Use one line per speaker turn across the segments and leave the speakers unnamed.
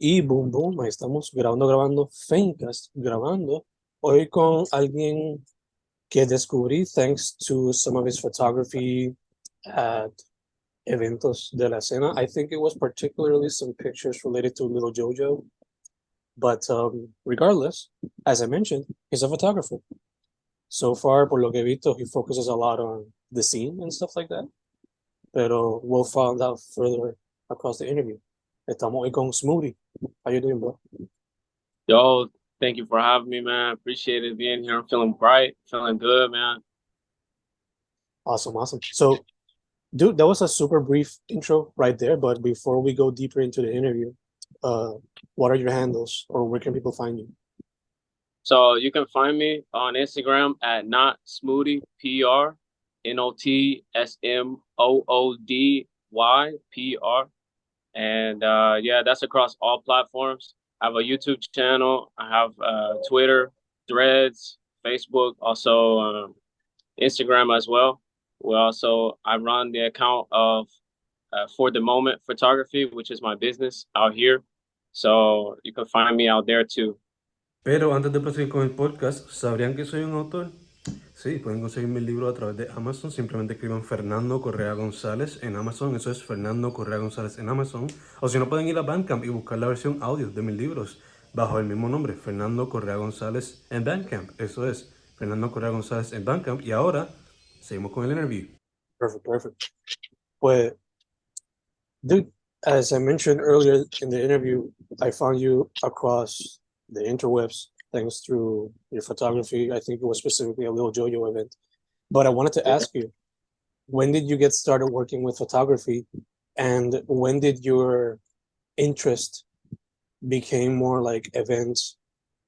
Y boom, boom, ahí estamos grabando FENCast, grabando. Hoy con alguien que descubrí thanks to some of his photography at eventos de la escena. I think it was particularly some pictures related to Little Jojo. But regardless, as I mentioned, he's a photographer. So far, por lo que he visto, he focuses a lot on the scene and stuff like that. Pero we'll find out further across the interview. Estamos hoy con Smoody. How you doing, bro?
Yo, thank you for having me, man. Appreciate it being here. I'm feeling bright, feeling good, man.
Awesome, awesome. So, dude, that was a super brief intro right there. But before we go deeper into the interview, uh, what are your handles or where can people find you?
So you can find me on Instagram at not Smoody PR, NOTSMOODY and yeah, that's across all platforms. I have a YouTube channel. I have Twitter, Threads, Facebook, also Instagram as well. I run the account of For the Moment Photography, which is my business out here. So you can find me out there too.
Pero antes de proseguir con el podcast, ¿sabrían que soy un autor? Sí, pueden conseguir mi libro a través de Amazon. Simplemente escriban Fernando Correa González en Amazon. Eso es Fernando Correa González en Amazon. O si no, pueden ir a Bandcamp y buscar la versión audio de mis libros bajo el mismo nombre, Fernando Correa González en Bandcamp. Eso es Fernando Correa González en Bandcamp. Y ahora, seguimos con el interview.
Perfect, perfect. Pues, dude, as I mentioned earlier in the interview, I found you across the interwebs thanks through your photography. I think it was specifically a Little Jojo event. But I wanted to ask you, when did you get started working with photography, and when did your interest became more like events,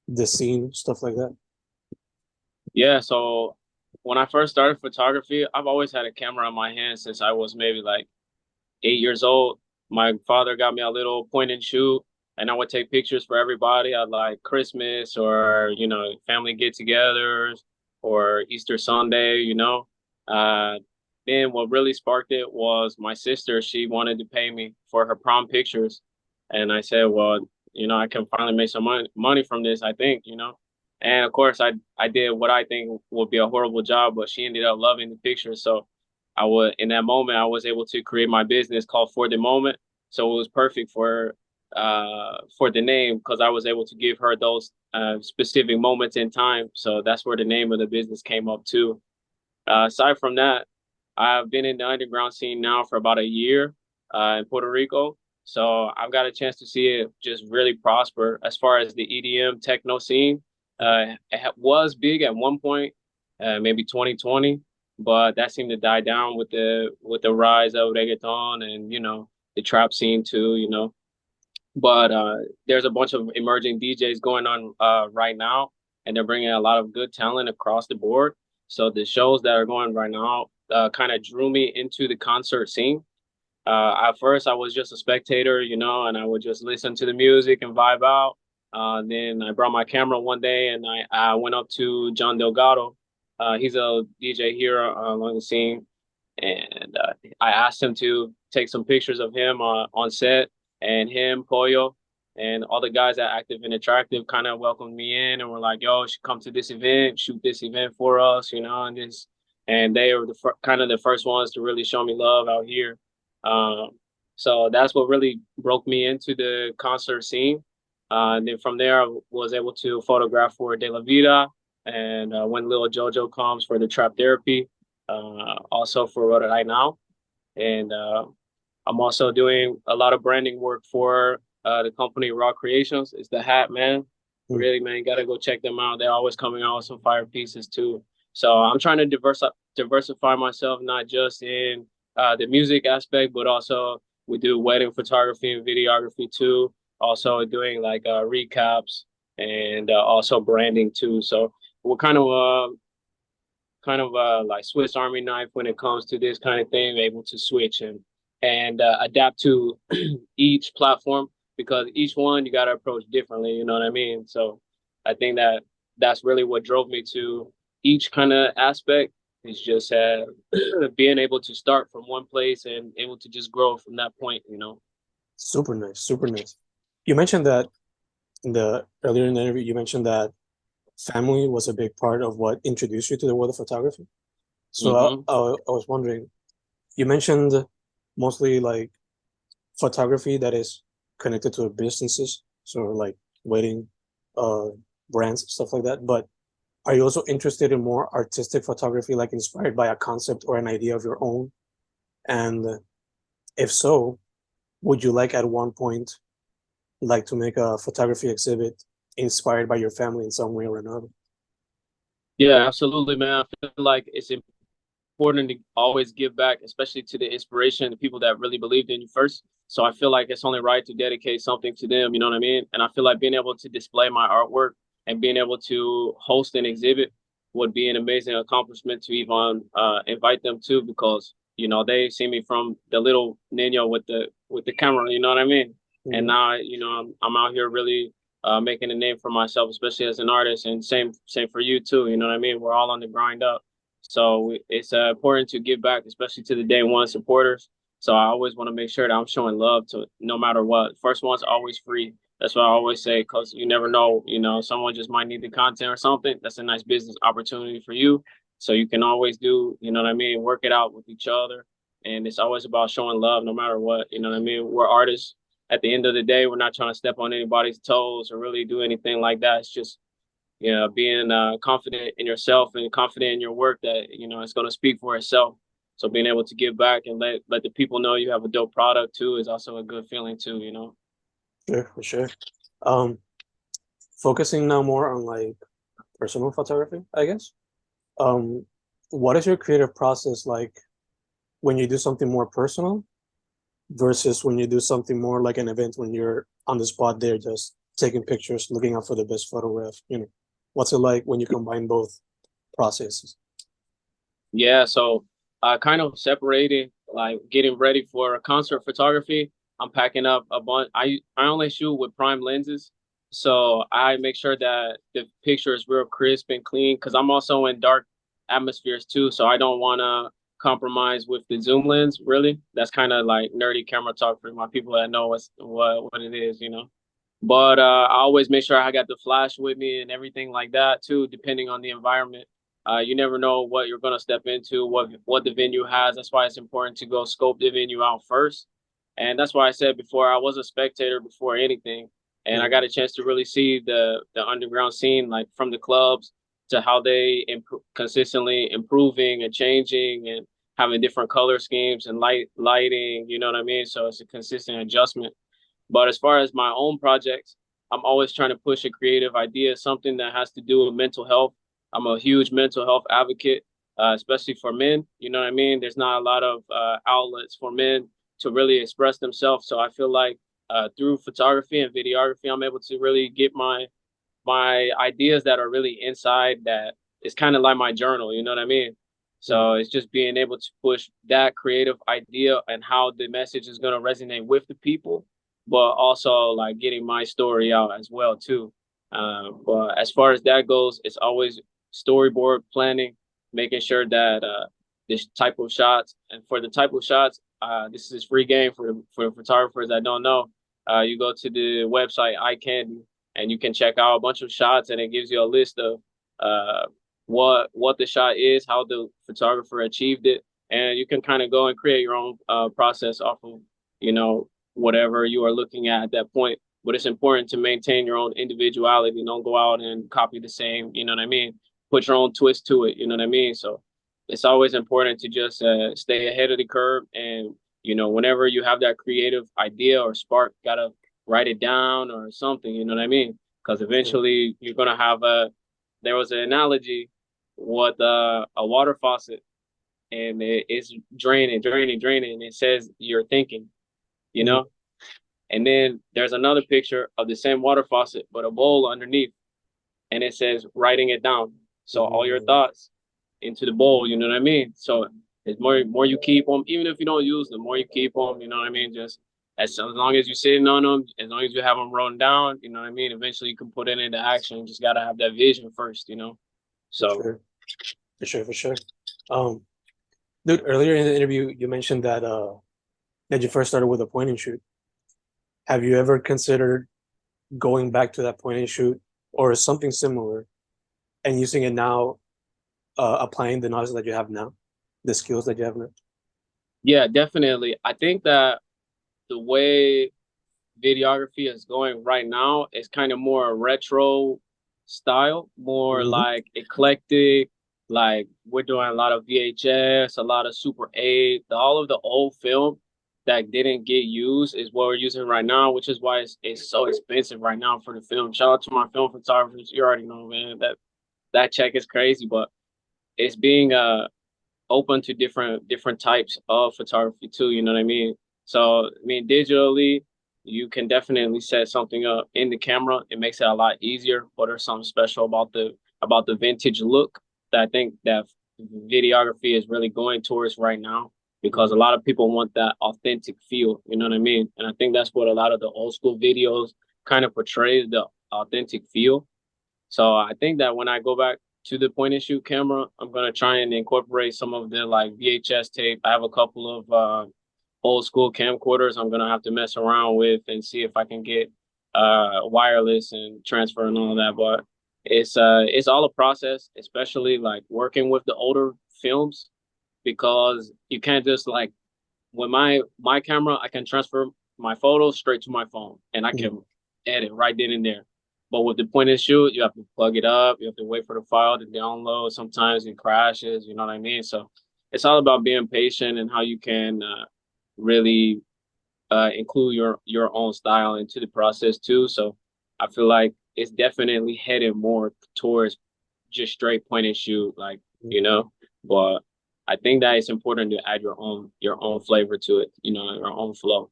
the scene, stuff like that?
Yeah, so when I first started photography, I've always had a camera in my hand since I was maybe like 8 years old. My father got me a little point and shoot, and I would take pictures for everybody at like Christmas or family get-togethers or Easter Sunday. Uh, then what really sparked it was my sister. She wanted to pay me for her prom pictures, and I said, well, I can finally make some money from this. I think. And of course, I did what I think would be a horrible job, but she ended up loving the pictures. So in that moment, I was able to create my business called For the Moment. So it was perfect for the name because I was able to give her those specific moments in time. So that's where the name of the business came up too. Aside from that, I've been in the underground scene now for about a year in Puerto Rico. So I've got a chance to see it just really prosper as far as the EDM techno scene. It was big at one point, maybe 2020, but that seemed to die down with the rise of reggaeton and the trap scene too. But there's a bunch of emerging DJs going on right now, and they're bringing a lot of good talent across the board. So the shows that are going right now kind of drew me into the concert scene. At first, I was just a spectator, and I would just listen to the music and vibe out. Then I brought my camera one day and I went up to John Delgado. He's a DJ here along the scene. And I asked him to take some pictures of him on set, and him, Pollo, and all the guys at Active and Attractive kind of welcomed me in and were like, yo, you should come to this event, shoot this event for us, and this. And they were kind of the first ones to really show me love out here. Um, so that's what really broke me into the concert scene. And then from there, I was able to photograph for De La Vida and when Little Jojo comes for the Trap Therapy, also for What I Now. And I'm also doing a lot of branding work for the company Raw Creations. It's the hat, man. Really, man, you got to go check them out. They're always coming out with some fire pieces too. So I'm trying to diversify myself, not just in the music aspect, but also we do wedding photography and videography too. Also doing like recaps and also branding too. So we're kind of like Swiss Army knife when it comes to this kind of thing, able to switch and adapt to each platform because each one you got to approach differently. You know what I mean? So I think that's really what drove me to each kind of aspect. It's just being able to start from one place and able to just grow from that point.
Super nice, super nice. You mentioned that earlier in the interview, you mentioned that family was a big part of what introduced you to the world of photography. So
Mm-hmm.
I was wondering, you mentioned mostly like photography that is connected to businesses, so like wedding, uh, brands, stuff like that. But are you also interested in more artistic photography, like inspired by a concept or an idea of your own? And if so, would you like at one point like to make a photography exhibit inspired by your family in some way or another?
Yeah, absolutely, man. I feel like it's important to always give back, especially to the inspiration, the people that really believed in you first. So I feel like it's only right to dedicate something to them, you know what I mean? And I feel like being able to display my artwork and being able to host an exhibit would be an amazing accomplishment to even invite them to, because you know they see me from the little Nino with the camera, you know what I mean? And
Mhm.
now you know I'm out here really making a name for myself, especially as an artist, and same for you too. You know what I mean? We're all on the grind up. So it's important to give back, especially to the day one supporters. So I always want to make sure that I'm showing love to no matter what. First one's always free. That's what I always say, because you never know, you know, someone just might need the content or something. That's a nice business opportunity for you. So you can always do, you know what I mean, work it out with each other. And it's always about showing love no matter what. You know what I mean? We're artists. At the end of the day, we're not trying to step on anybody's toes or really do anything like that. It's just being confident in yourself and confident in your work that you know it's going to speak for itself. So being able to give back and let the people know you have a dope product too is also a good feeling too. You know.
Sure, for sure. Um, Focusing now more on like personal photography, I guess. Um, what is your creative process like when you do something more personal versus when you do something more like an event when you're on the spot there just taking pictures, looking out for the best photograph, what's it like when you combine both processes?
Yeah. So kind of separating, like getting ready for a concert photography. I'm packing up a bunch. I only shoot with prime lenses, so I make sure that the picture is real crisp and clean. Because I'm also in dark atmospheres too, so I don't want to compromise with the zoom lens. Really, that's kind of like nerdy camera talk for my people that know what it is, you know. But I always make sure I got the flash with me and everything like that too, depending on the environment. You never know what you're gonna step into, what the venue has. That's why it's important to go scope the venue out first. And that's why I said before I was a spectator before anything, and I
Mm,
got a chance to really see the underground scene, like from the clubs to how they consistently improving and changing and having different color schemes and lighting. You know what I mean? So it's a consistent adjustment. But as far as my own projects, I'm always trying to push a creative idea, something that has to do with mental health. I'm a huge mental health advocate, especially for men. You know what I mean? There's not a lot of outlets for men to really express themselves. So I feel like through photography and videography, I'm able to really get my ideas that are really inside. That it's kind of like my journal. You know what I mean?
mm,
So it's just being able to push that creative idea and how the message is going to resonate with the people, but also like getting my story out as well too. But as far as that goes, it's always storyboard planning, making sure that this type of shots, and for the type of shots, this is free game for photographers that don't know. You go to the website iCandy and you can check out a bunch of shots, and it gives you a list of uh, what the shot is, how the photographer achieved it, and you can kind of go and create your own process off of you know whatever you are looking at that point. But it's important to maintain your own individuality. Don't go out and copy the same. You know what I mean? Put your own twist to it. You know what I mean? So it's always important to just stay ahead of the curve. And whenever you have that creative idea or spark, gotta write it down or something. You know what I mean? Because
sure.
eventually you're gonna have a. There was an analogy with a water faucet, and it's draining, draining, draining. And it says you're thinking. You
Mm,
know, and then there's another picture of the same water faucet, but a bowl underneath, and it says writing it down. So all your
mm,
thoughts into the bowl, you know what I mean? So it's more you keep them, even if you don't use them, more you keep them, you know what I mean? Just as long as you're sitting on them, as long as you have them written down, you know what I mean? Eventually you can put it into action. You just got to have that vision first, you know?
for
So
sure, for sure, for sure. Um, Dude, earlier in the interview, you mentioned that you first started with a point and shoot. Have you ever considered going back to that point and shoot or something similar and using it now, applying the knowledge that you have now, the skills that you have now?
Yeah, definitely. I think that the way videography is going right now is kind of more retro style, more like eclectic. Like we're doing a lot of VHS, a lot of Super 8, all of the old film that didn't get used is what we're using right now, which is why it's so expensive right now for the film. Shout out to my film photographers. You already know, man, that check is crazy, but it's being open to different types of photography too, you know what I mean? So I mean digitally you can definitely set something up in the camera. It makes it a lot easier, but there's something special about the vintage look that I think that videography is really going towards right now, because a lot of people want that authentic feel, you know what I mean? And I think that's what a lot of the old school videos kind of portrays, the authentic feel. So I think that when I go back to the point and shoot camera, I'm gonna try and incorporate some of the like VHS tape. I have a couple of old school camcorders I'm gonna have to mess around with and see if I can get wireless and transfer and all that. But it's all a process, especially like working with the older films, because you can't just like with my camera, I can transfer my photos straight to my phone and I can edit right then and there. But with the point and shoot, you have to plug it up. You have to wait for the file to download. Sometimes it crashes. You know what I mean? So it's all about being patient and how you can really include your own style into the process too. So I feel like it's definitely headed more towards just straight point and shoot, like you know. But I think that it's important to add your own flavor to it, you know, your own flow.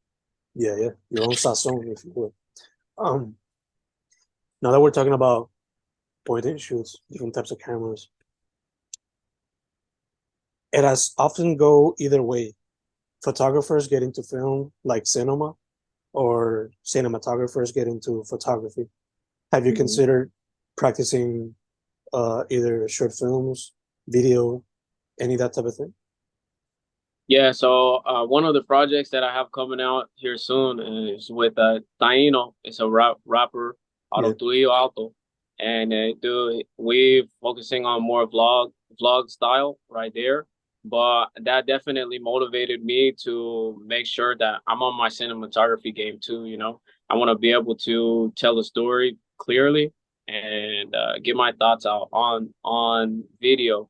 Yeah, your own sazon, if you will. Now that we're talking about point and shoots, different types of cameras, it has often go either way. Photographers get into film like cinema, or cinematographers get into photography. Have you considered practicing either short films, video, any of that type of thing?
Yeah, so one of the projects that I have coming out here soon is with Taino. It's a rapper out of Trujillo Alto, and we're focusing on more vlog style right there. But that definitely motivated me to make sure that I'm on my cinematography game too. You know, I want to be able to tell a story clearly and get my thoughts out on video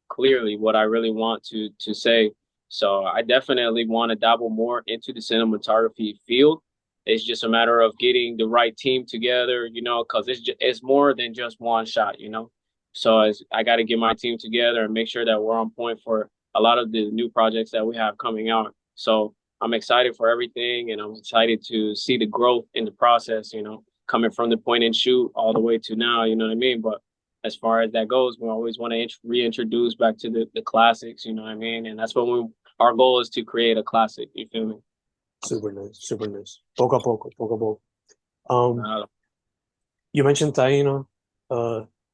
clearly, what I really want to say. So I definitely want to dabble more into the cinematography field. It's just a matter of getting the right team together, you know, because it's more than just one shot, you know. So I got to get my team together and make sure that we're on point for a lot of the new projects that we have coming out. So I'm excited for everything, and I'm excited to see the growth in the process, you know, coming from the point and shoot all the way to now, you know what I mean? But as far as that goes, we always want to reintroduce back to the classics, you know what I mean? And that's what our goal is, to create a classic, you feel me?
Super nice, super nice. Poco a poco, poco a poco. You mentioned Taino.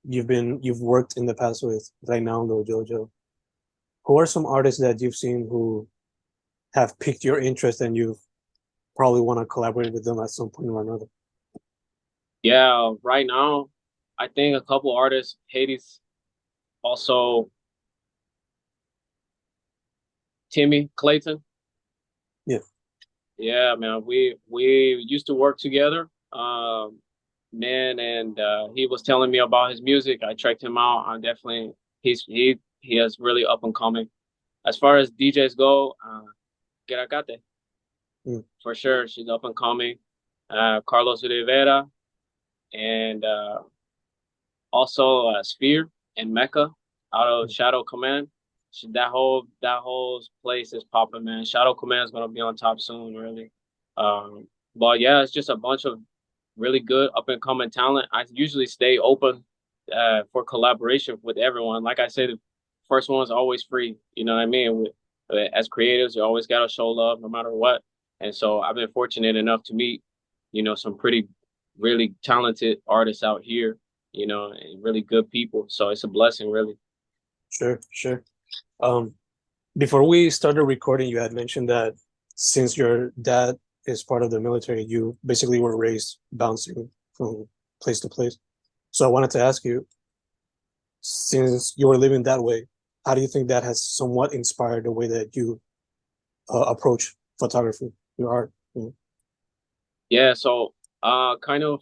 You've worked in the past with Reinaldo, Jojo. Who are some artists that you've seen who have piqued your interest and you probably want to collaborate with them at some point or another?
Yeah, right now, I think a couple artists, Hades, also Timmy Clayton. Yeah, man, we used to work together, man, and he was telling me about his music. I checked him out. I definitely he has really up and coming. As far as DJs go, Geracate, for sure, she's up and coming. Carlos Rivera, and also Sphere and Mecca out of Shadow Command. That whole place is popping, man. Shadow Command is gonna be on top soon, really. But yeah, it's just a bunch of really good up and coming talent. I usually stay open for collaboration with everyone. Like I said, the first one is always free. You know what I mean? As creatives, you always gotta show love no matter what. And so I've been fortunate enough to meet, you know, some pretty really talented artists out here, you know, and really good people. So it's a blessing, really.
Sure. Before we started recording, you had mentioned that since your dad is part of the military, you basically were raised bouncing from place to place. So I wanted to ask you, since you were living that way, how do you think that has somewhat inspired the way that you approach photography, your art?
Yeah, so kind of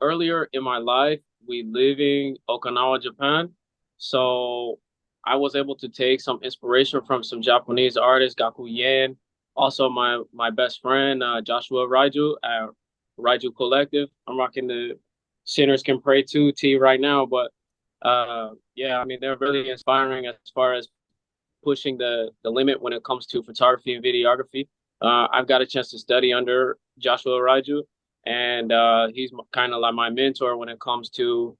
earlier in my life, we live in Okinawa, Japan. So I was able to take some inspiration from some Japanese artists, Gaku Yen, also my best friend, Joshua Raiju at Raiju Collective. I'm rocking the Sinners Can Pray To tee right now, but yeah, I mean, they're really inspiring as far as pushing the limit when it comes to photography and videography. I've got a chance to study under Joshua Raiju, and he's kind of like my mentor when it comes to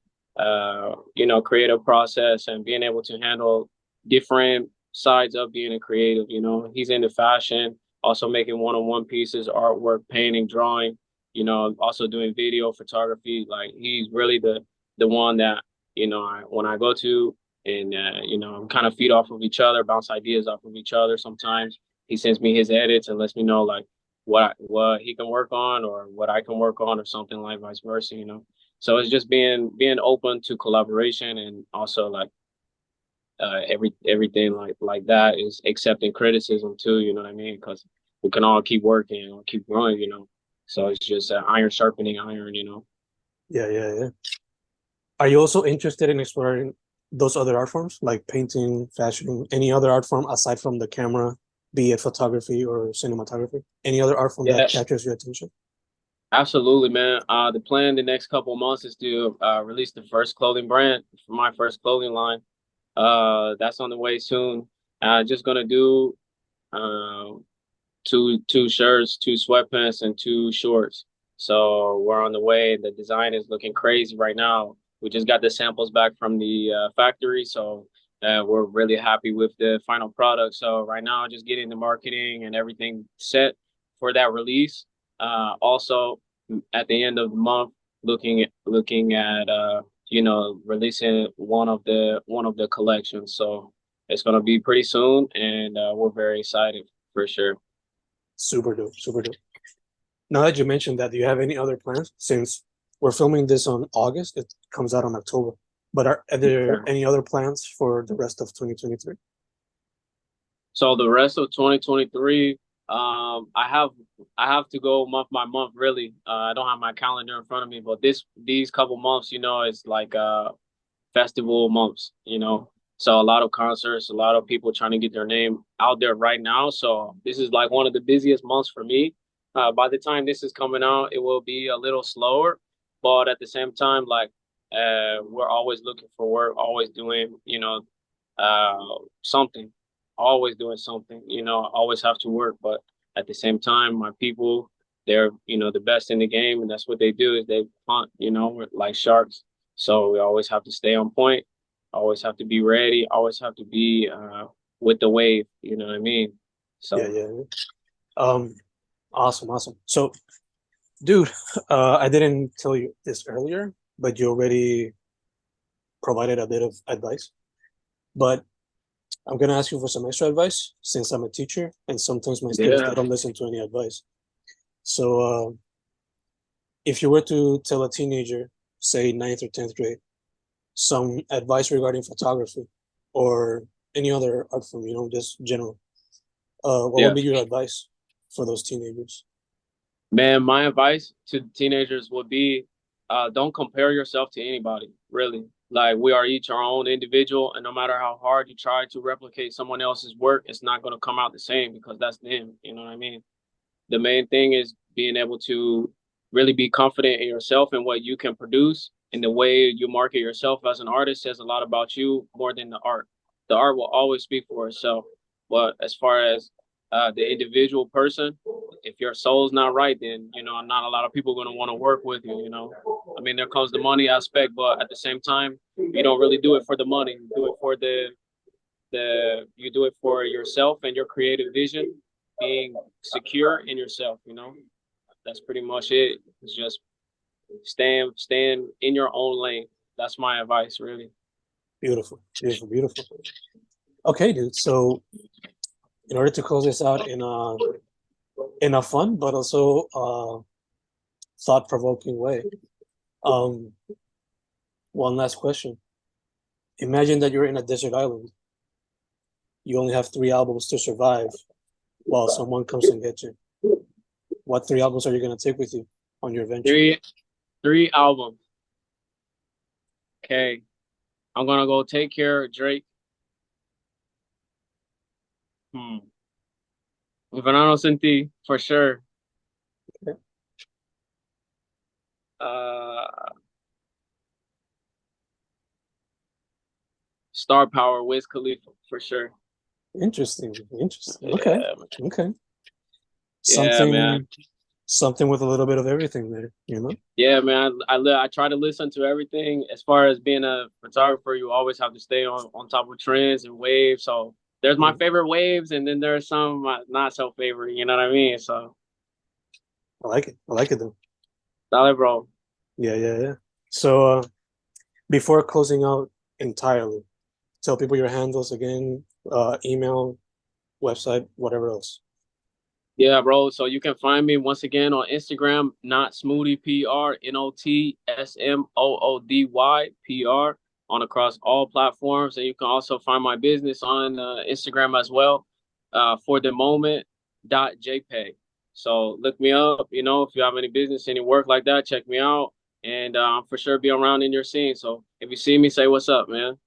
creative process and being able to handle different sides of being a creative. He's into fashion, also making one-on-one pieces, artwork, painting, drawing. Also doing video photography. Like he's really the one that when I go to, and kind of feed off of each other, bounce ideas off of each other. Sometimes he sends me his edits and lets me know like what he can work on or what I can work on or something, like vice versa. So it's just being open to collaboration, and also like everything like that is accepting criticism too. You know what I mean? Because we can all keep working or keep growing. So it's just iron sharpening iron.
Yeah. Are you also interested in exploring those other art forms, like painting, fashion, any other art form aside from the camera, be it photography or cinematography? Any other art form that captures your attention?
Absolutely, man. The plan the next couple of months is to release the first clothing brand for my first clothing line. That's on the way soon. Just gonna do two shirts, two sweatpants, and two shorts. So we're on the way. The design is looking crazy right now. We just got the samples back from the factory, so we're really happy with the final product. So right now, just getting the marketing and everything set for that release. Also, at the end of the month, looking at releasing one of the collections. So it's gonna be pretty soon, and we're very excited for sure.
Super dope, super dope. Now that you mentioned that, do you have any other plans? Since we're filming this on August, it comes out on October. But are there any other plans for the rest of 2023?
So the rest of 2023, I have to go month by month. Really, I don't have my calendar in front of me, but these couple months, it's like festival months. So a lot of concerts, a lot of people trying to get their name out there right now. So this is like one of the busiest months for me. By the time this is coming out, it will be a little slower, but at the same time, like we're always looking for work, always doing, something, always doing something. Always have to work, but at the same time, my people, they're the best in the game, and that's what they do is they hunt. We're like sharks, so we always have to stay on point, always have to be ready, always have to be with the wave. You know what I mean? So
yeah. Awesome. So, dude, I didn't tell you this earlier, but you already provided a bit of advice. But I'm gonna ask you for some extra advice since I'm a teacher, and sometimes my students they don't listen to any advice. So, if you were to tell a teenager, say 9th or 10th grade, some advice regarding photography or any other art form, just general, what would be your advice for those teenagers?
Man, my advice to teenagers would be don't compare yourself to anybody, really. Like, we are each our own individual, and no matter how hard you try to replicate someone else's work, it's not going to come out the same because that's them. You know what I mean? The main thing is being able to really be confident in yourself and what you can produce, and the way you market yourself as an artist says a lot about you more than the art. The art will always speak for itself. But as far as the individual person, if your soul's not right, then not a lot of people are going to want to work with you. I mean, there comes the money aspect, but at the same time, you don't really do it for the money. You do it for you do it for yourself and your creative vision, being secure in yourself. That's pretty much it. It's just staying in your own lane. That's my advice, really.
Beautiful. Okay, dude. So in order to close this out in in a fun but also thought-provoking way. One last question. Imagine that you're in a desert island. You only have 3 albums to survive while someone comes and gets you. What 3 albums are you going to take with you on your venture?
Three albums. Okay. I'm gonna go Take Care, Drake. Verano Sin Ti, for sure.
Okay.
Star Power, Wiz Khalifa, for sure.
Interesting. Okay.
Yeah,
Okay.
Yeah, man.
Something with a little bit of everything there, you know?
Yeah, man. I try to listen to everything. As far as being a photographer, you always have to stay on top of trends and waves. So there's my favorite waves, and then there's some not so favorite. You know what I mean? So
I like it. I like it though.
solid, bro.
Yeah. So before closing out entirely, tell people your handles again, email, website, whatever else.
Yeah, bro. So you can find me once again on Instagram, not Smoody PR, NOTSMOODY PR, on across all platforms. And you can also find my business on Instagram as well, for the moment.jpg. So look me up. You know, if you have any business, any work like that, check me out. And I'm for sure be around in your scene. So if you see me, say what's up, man.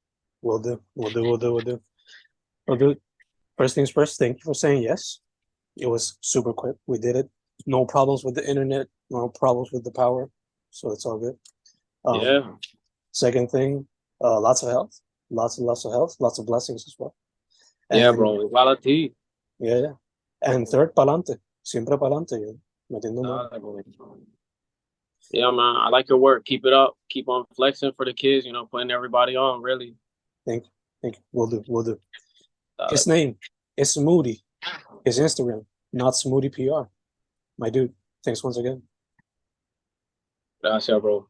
Will do. First things first, thank you for saying yes. It was super quick. We did it. No problems with the internet, no problems with the power. So it's all good.
Yeah.
Second thing, lots of health, lots and lots of health, lots of blessings as well.
Yeah,
And,
bro. Igual a ti.
Yeah. And third, pa'lante. Siempre pa'lante. Metiendo mano.
Yeah, man. I like your work. Keep it up. Keep on flexing for the kids, you know, putting everybody on, really.
Thank you. Will do. His name is Smoody. His Instagram, not Smoody PR. My dude, thanks once again.
Gracias, bro.